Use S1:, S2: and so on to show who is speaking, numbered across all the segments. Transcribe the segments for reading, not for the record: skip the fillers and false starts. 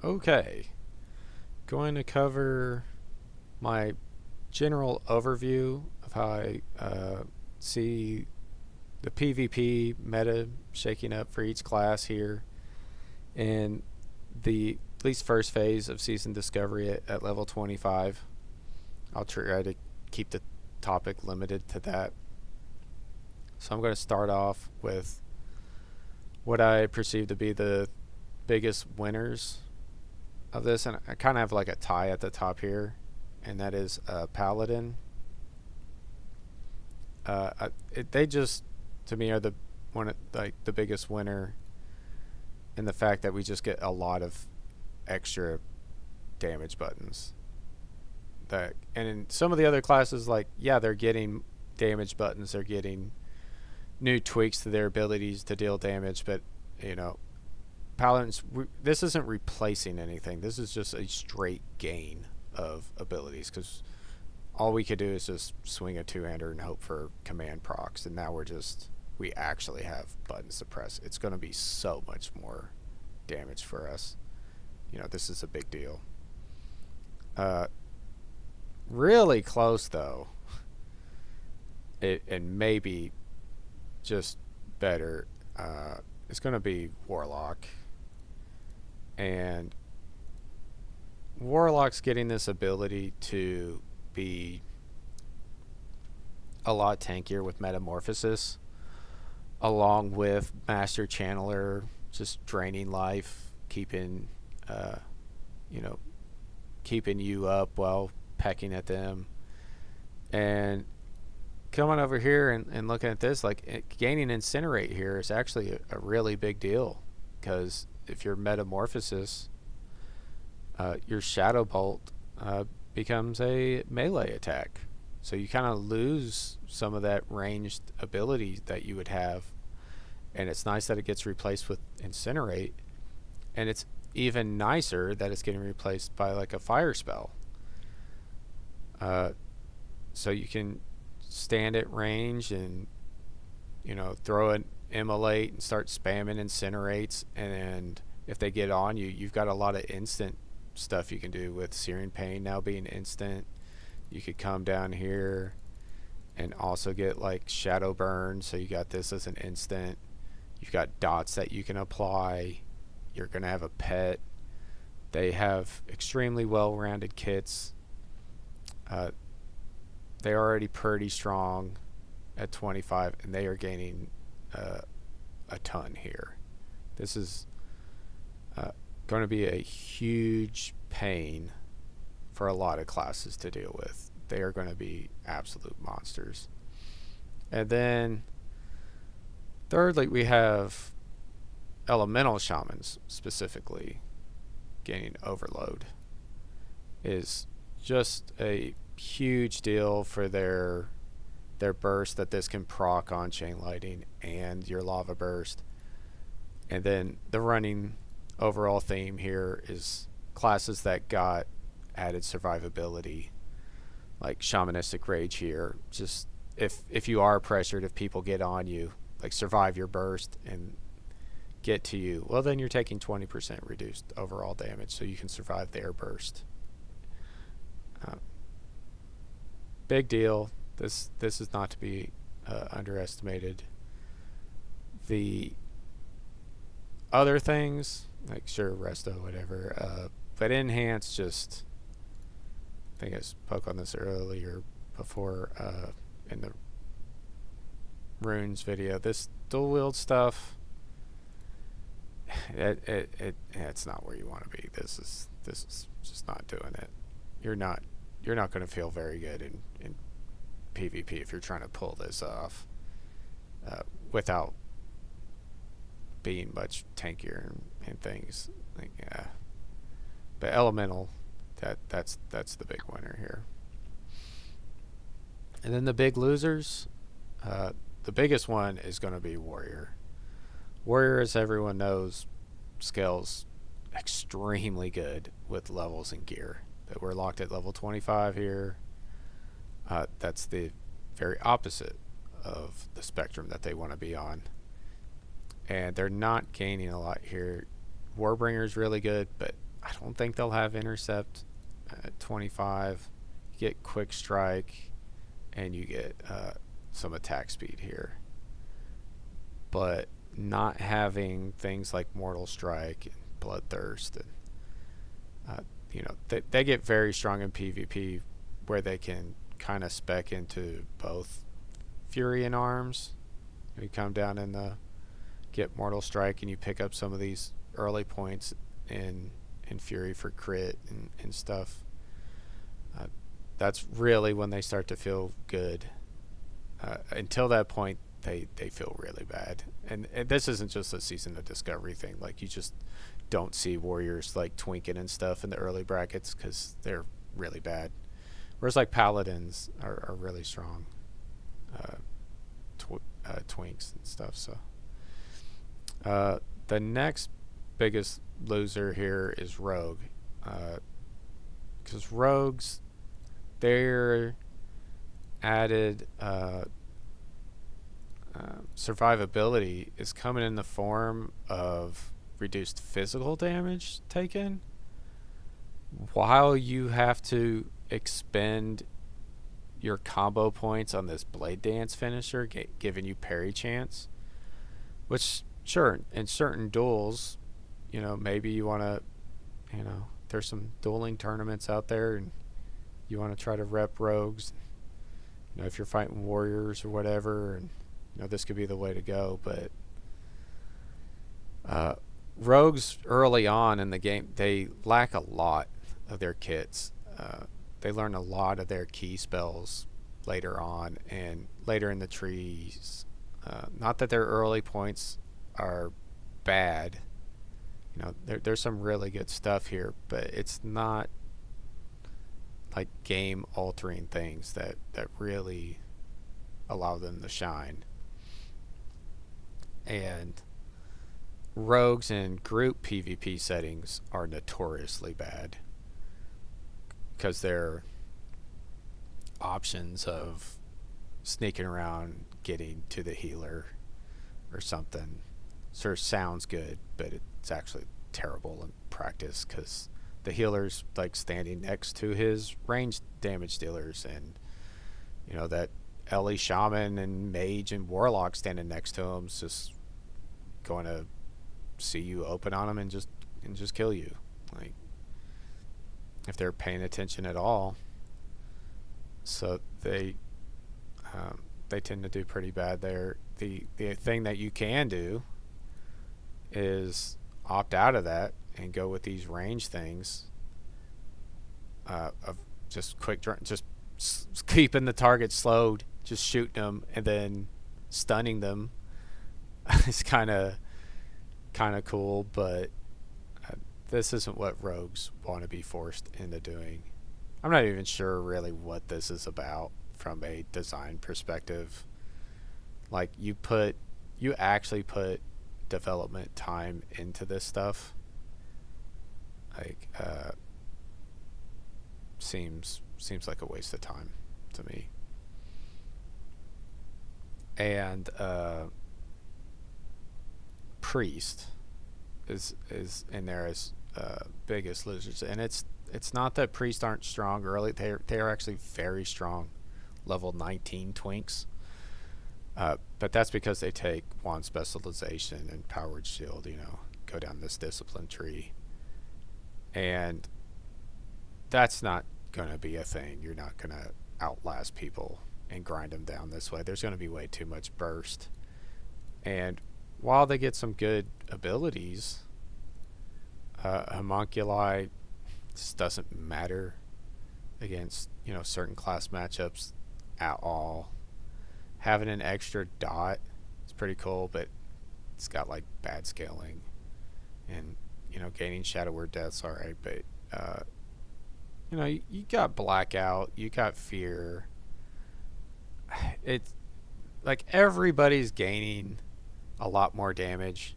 S1: Okay, going to cover my general overview of how I see the PvP meta shaking up for each class here in the at least first phase of season discovery at level 25. I'll try to keep the topic limited to that. So I'm going to start off with what I perceive to be the biggest winners of this, and I kind of have like a tie at the top here, and that is Paladin. They just, to me, are the one like the biggest winner in the fact that we just get a lot of extra damage buttons. That and in some of the other classes, like yeah, they're getting damage buttons, they're getting new tweaks to their abilities to deal damage, but you know, Paladins, this isn't replacing anything. This is just a straight gain of abilities because all we could do is just swing a two-hander and hope for command procs, and now we actually have buttons to press. It's going to be so much more damage for us. You know, this is a big deal. Really close though. And maybe just better. It's going to be Warlock. And Warlock's getting this ability to be a lot tankier with Metamorphosis, along with Master Channeler, just draining life, keeping, you know, keeping you up while pecking at them. And coming over here and looking at this, like gaining Incinerate here is actually a really big deal, because if you're Metamorphosis, your Shadow Bolt becomes a melee attack. So you kind of lose some of that ranged ability that you would have. And it's nice that it gets replaced with Incinerate. And it's even nicer that it's getting replaced by like a fire spell. So you can stand at range and, you know, throw an Immolate and start spamming Incinerates. And if they get on you, you've got a lot of instant stuff you can do with Searing Pain now being instant. You could come down here and also get like Shadow Burn, so you got this as an instant. You've got dots that you can apply. You're going to have a pet. They have extremely well-rounded kits. They're already pretty strong at 25, and they are gaining a ton here. This is going to be a huge pain for a lot of classes to deal with. They are going to be absolute monsters. And then thirdly, we have Elemental Shamans specifically gaining Overload. Is just a huge deal for their burst that this can proc on Chain Lightning and your Lava Burst. And then the running overall theme here is classes that got added survivability, like Shamanistic Rage here. Just if you are pressured, if people get on you, like survive your burst and get to you, well then you're taking 20% reduced overall damage, so you can survive their burst. Big deal. This is not to be underestimated. The other things, like sure, Resto, whatever, but Enhance, just I think I spoke on this earlier before in the runes video. This dual wield stuff, it's not where you want to be. This is just not doing it. You're not going to feel very good in PvP if you're trying to pull this off without being much tankier and things. Like, yeah. But Elemental, that's the big winner here. And then the big losers, the biggest one is going to be Warrior. Warrior, as everyone knows, scales extremely good with levels and gear. That we're locked at level 25 here. That's the very opposite of the spectrum that they want to be on. And they're not gaining a lot here. Warbringer's really good, but I don't think they'll have intercept at 25. You get quick strike, and you get some attack speed here. But not having things like Mortal Strike and Bloodthirst, and they get very strong in PvP, where they can kind of spec into both Fury and Arms. You come down and get Mortal Strike, and you pick up some of these early points in Fury for crit and stuff. That's really when they start to feel good. Until that point, they feel really bad. And this isn't just a Season of Discovery thing. Like, you just don't see warriors like twinking and stuff in the early brackets because they're really bad. Whereas like paladins are really strong twinks and stuff. So the next biggest loser here is rogue, because rogues, their added survivability is coming in the form of reduced physical damage taken, while you have to expend your combo points on this Blade Dance finisher, giving you parry chance. Which, sure, in certain duels, maybe you want to, there's some dueling tournaments out there, and you want to try to rep rogues. If you're fighting warriors or whatever, and this could be the way to go. But rogues early on in the game, they lack a lot of their kits. They learn a lot of their key spells later on and later in the trees. Not that their early points are bad. There's some really good stuff here, but it's not like game altering things that really allow them to shine. And rogues in group PvP settings are notoriously bad, because their options of sneaking around, getting to the healer or something sort of sounds good, but it's actually terrible in practice, because the healer's like standing next to his ranged damage dealers, and that Ellie Shaman and Mage and Warlock standing next to him is just going to see you open on him and just kill you, like, if they're paying attention at all. So they tend to do pretty bad there. The thing that you can do is opt out of that and go with these range things, of just quick, just keeping the target slowed, just shooting them and then stunning them. It's kind of cool, but this isn't what rogues want to be forced into doing. I'm not even sure really what this is about from a design perspective. Like, you actually put development time into this stuff. Like, seems like a waste of time to me. And priest is in there as biggest losers, and it's not that priests aren't strong early. They're actually very strong, level 19 twinks. But that's because they take wand specialization and powered shield, go down this discipline tree. And that's not going to be a thing. You're not going to outlast people and grind them down this way. There's going to be way too much burst. And while they get some good abilities, homunculi just doesn't matter against certain class matchups at all. Having an extra dot is pretty cool, but it's got like bad scaling, and gaining Shadow Word Death's alright, but you got Blackout, you got Fear. It's like everybody's gaining a lot more damage,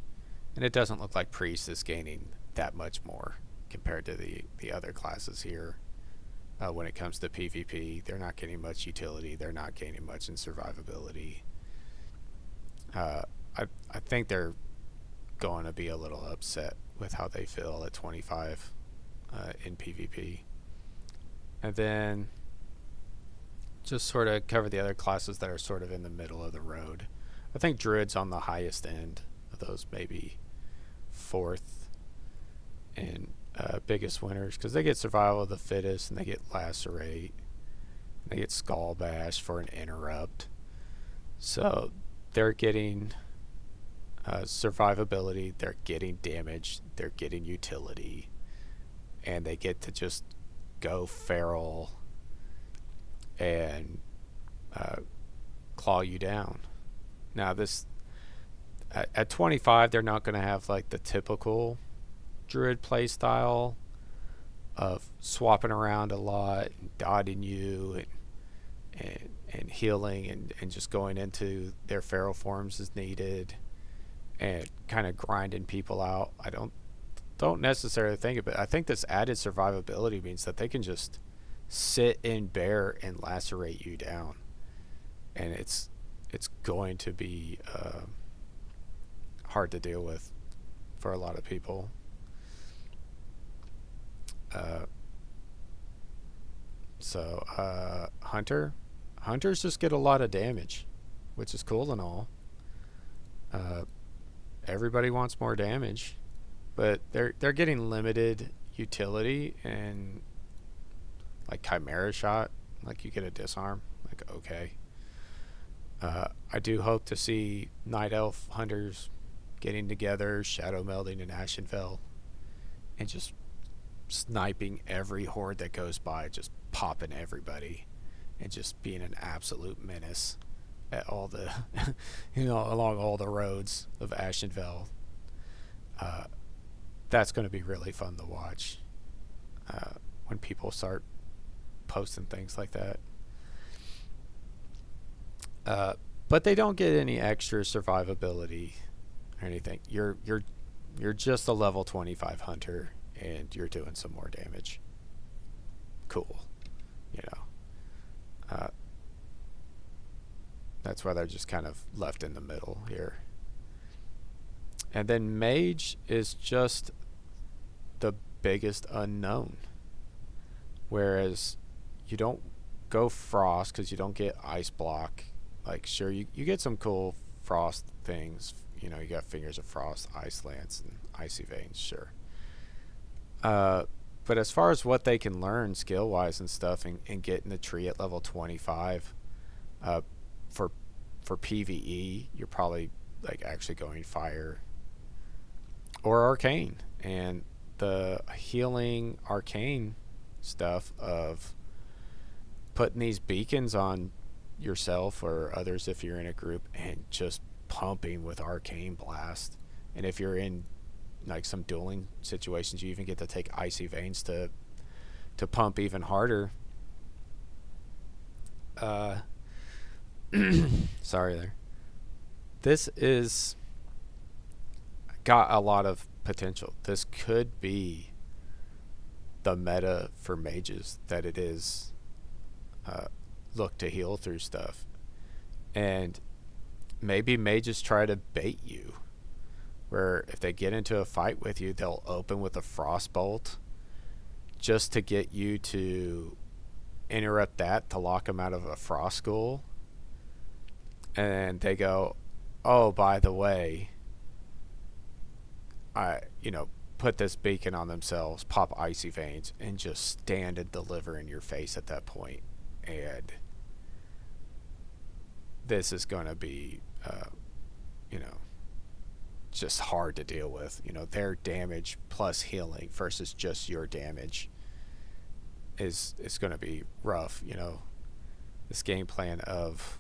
S1: and it doesn't look like Priest is gaining that much more compared to the other classes here. When it comes to PvP, they're not getting much utility. They're not gaining much in survivability. I think they're going to be a little upset with how they feel at 25. in PvP. And then just sort of cover the other classes that are sort of in the middle of the road. I think Druid's on the highest end of those, maybe fourth and biggest winners, because they get Survival of the Fittest, and they get Lacerate, and they get Skull Bash for an interrupt. So they're getting survivability, they're getting damage, they're getting utility, and they get to just go feral and claw you down. Now this at 25, they're not going to have like the typical Druid play style of swapping around a lot and dotting you and healing and just going into their feral forms as needed and kind of grinding people out. I don't necessarily think of it. I think this added survivability means that they can just sit in bear and lacerate you down, and it's going to be hard to deal with for a lot of people. Hunters just get a lot of damage, which is cool and all. Everybody wants more damage, but they're getting limited utility, and like Chimera Shot, like you get a disarm, like okay. I do hope to see Night Elf hunters getting together, shadow melding in Ashenfell, and just sniping every horde that goes by, just popping everybody, and just being an absolute menace at all the, along all the roads of Ashenfell. That's going to be really fun to watch when people start posting things like that. But they don't get any extra survivability or anything. You're just a level 25 hunter, and you're doing some more damage. Cool, that's why they're just kind of left in the middle here. And then Mage is just the biggest unknown, whereas you don't go Frost because you don't get Ice Block. Like, sure, you get some cool Frost things. You got Fingers of Frost, Ice Lance, and Icy Veins, sure. But as far as what they can learn skill-wise and stuff, and get in the tree at level 25, for PvE, you're probably like actually going Fire or Arcane. And the healing Arcane stuff of putting these beacons on yourself or others if you're in a group, and just pumping with Arcane Blast. And if you're in like some dueling situations, you even get to take Icy Veins to pump even harder. Sorry there. This is got a lot of potential. This could be the meta for mages that it is. Look to heal through stuff, and maybe mages try to bait you, where if they get into a fight with you, they'll open with a Frostbolt just to get you to interrupt that, to lock them out of a Frost School. And they go, oh, by the way, put this beacon on themselves, pop Icy Veins, and just stand and deliver in your face at that point. And this is going to be, just hard to deal with. Their damage plus healing versus just your damage is going to be rough. This game plan of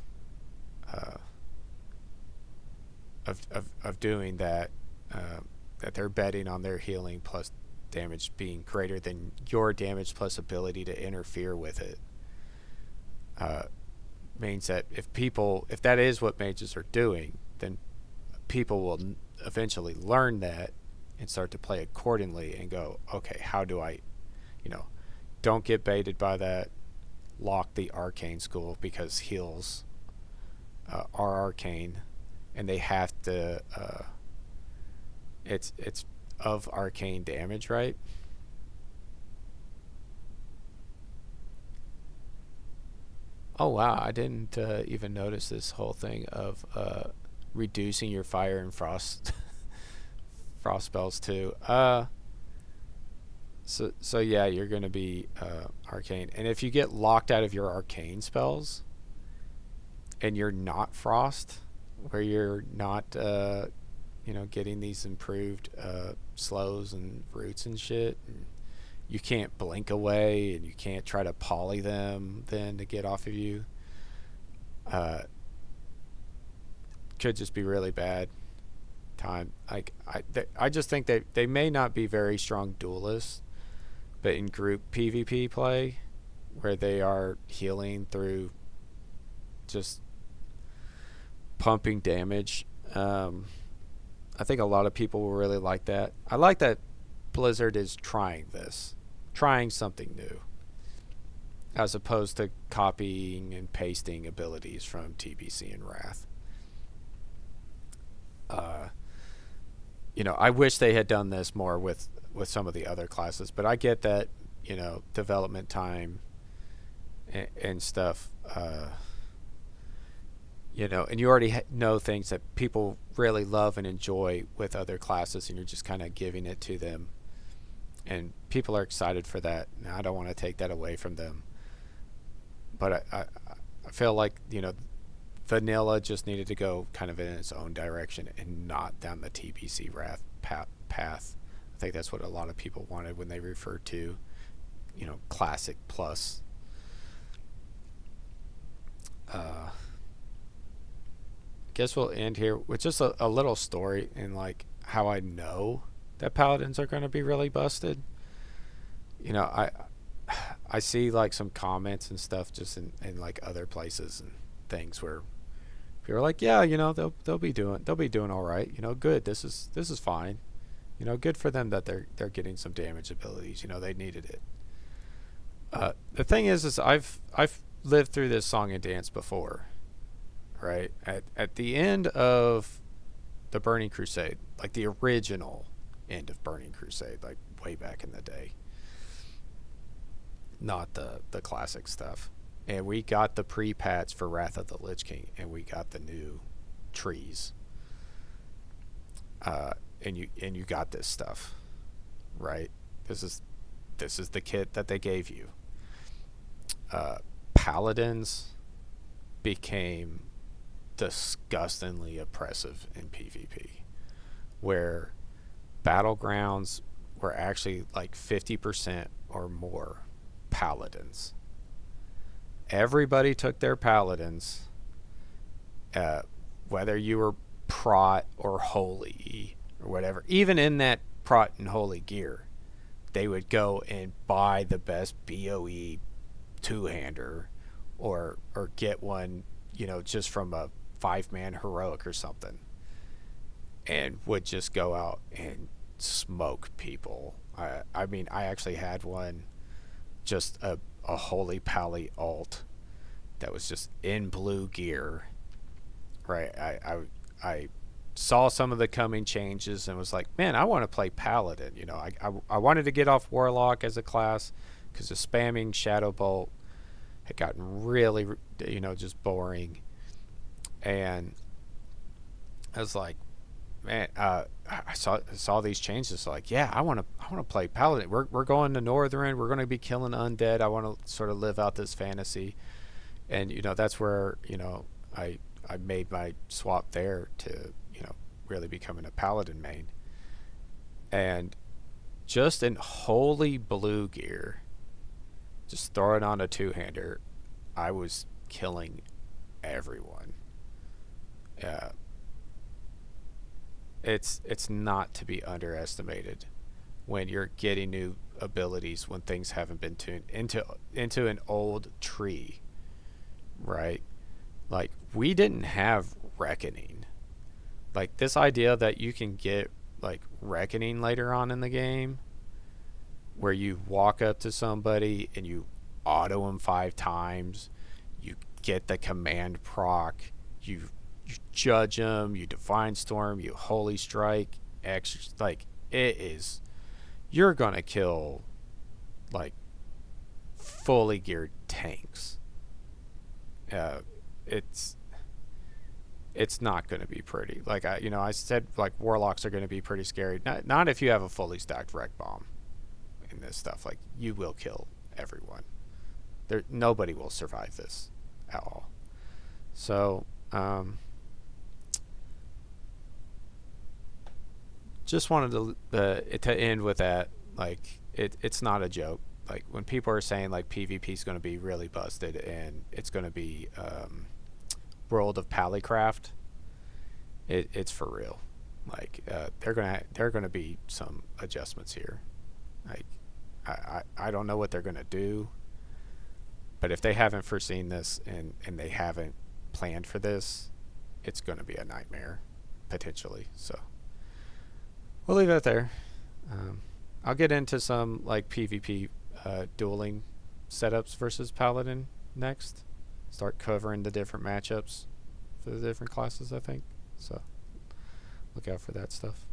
S1: doing that, that they're betting on their healing plus damage being greater than your damage plus ability to interfere with it, means that if that is what mages are doing, then people will eventually learn that and start to play accordingly and go, okay, how do I, don't get baited by that. Lock the Arcane School, because heals are arcane, and they have to it's of arcane damage, right? Oh wow, I didn't even notice this whole thing of reducing your fire and frost frost spells too. So yeah, you're gonna be arcane, and if you get locked out of your arcane spells and you're not frost, where you're not getting these improved slows and roots and shit, and you can't blink away and you can't try to poly them then to get off of you. Uh, could just be really bad time. Like I just think they may not be very strong duelists, but in group PvP play, where they are healing through just pumping damage, I think a lot of people will really like that. I like that Blizzard is trying something new, as opposed to copying and pasting abilities from TBC and Wrath. Uh, I wish they had done this more with some of the other classes, but I get that development time and stuff. And you already know things that people really love and enjoy with other classes, and you're just kind of giving it to them, and people are excited for that. Now, I don't want to take that away from them, but I feel like vanilla just needed to go kind of in its own direction and not down the TBC Wrath path. I think that's what a lot of people wanted when they refer to classic plus. Guess we'll end here with just a little story and like how I know that paladins are going to be really busted. I see like some comments and stuff just in like other places and things where people are like, yeah, they'll be doing all right. Good. This is fine. Good for them that they're getting some damage abilities. They needed it. The thing is I've lived through this song and dance before, right? At the end of the Burning Crusade, like the original end of Burning Crusade, like way back in the day, not the classic stuff. And we got the pre-patch for Wrath of the Lich King, and we got the new trees. And you got this stuff, right? This is the kit that they gave you. Paladins became disgustingly oppressive in PvP, where battlegrounds were actually like 50% or more paladins. Everybody took their paladins, whether you were prot or holy or whatever. Even in that prot and holy gear, they would go and buy the best BOE two-hander or get one, just from a 5-man heroic or something, and would just go out and smoke people. I mean, I actually had one, just a holy pally alt that was just in blue gear, right? I saw some of the coming changes and was like, man, I want to play paladin. I wanted to get off warlock as a class because the spamming shadow bolt had gotten really just boring, and I was like, man, I saw these changes. Like, yeah, I want to play paladin. We're going to Northern. We're going to be killing undead. I want to sort of live out this fantasy, and that's where I made my swap there to really becoming a paladin main, and just in holy blue gear, just throwing on a two-hander, I was killing everyone. It's not to be underestimated when you're getting new abilities when things haven't been tuned into an old tree, right? Like, we didn't have reckoning. Like, this idea that you can get like reckoning later on in the game, where you walk up to somebody and you auto them 5 times, you get the command proc, you judge them, you divine storm, you holy strike, like, it is, you're gonna kill like fully geared tanks, uh, it's it's not going to be pretty. Like I said, like warlocks are going to be pretty scary. Not if you have a fully stacked wreck bomb in this stuff. Like you will kill everyone. Nobody will survive this at all. So just wanted to end with that. Like it's not a joke. Like when people are saying like PvP is going to be really busted and it's going to be World of Palicraft, it's for real. Like they're gonna be some adjustments here. Like I don't know what they're gonna do, but if they haven't foreseen this and they haven't planned for this, it's gonna be a nightmare potentially. So we'll leave it there. I'll get into some like PvP dueling setups versus Paladin next. Start covering the different matchups for the different classes, I think. So look out for that stuff.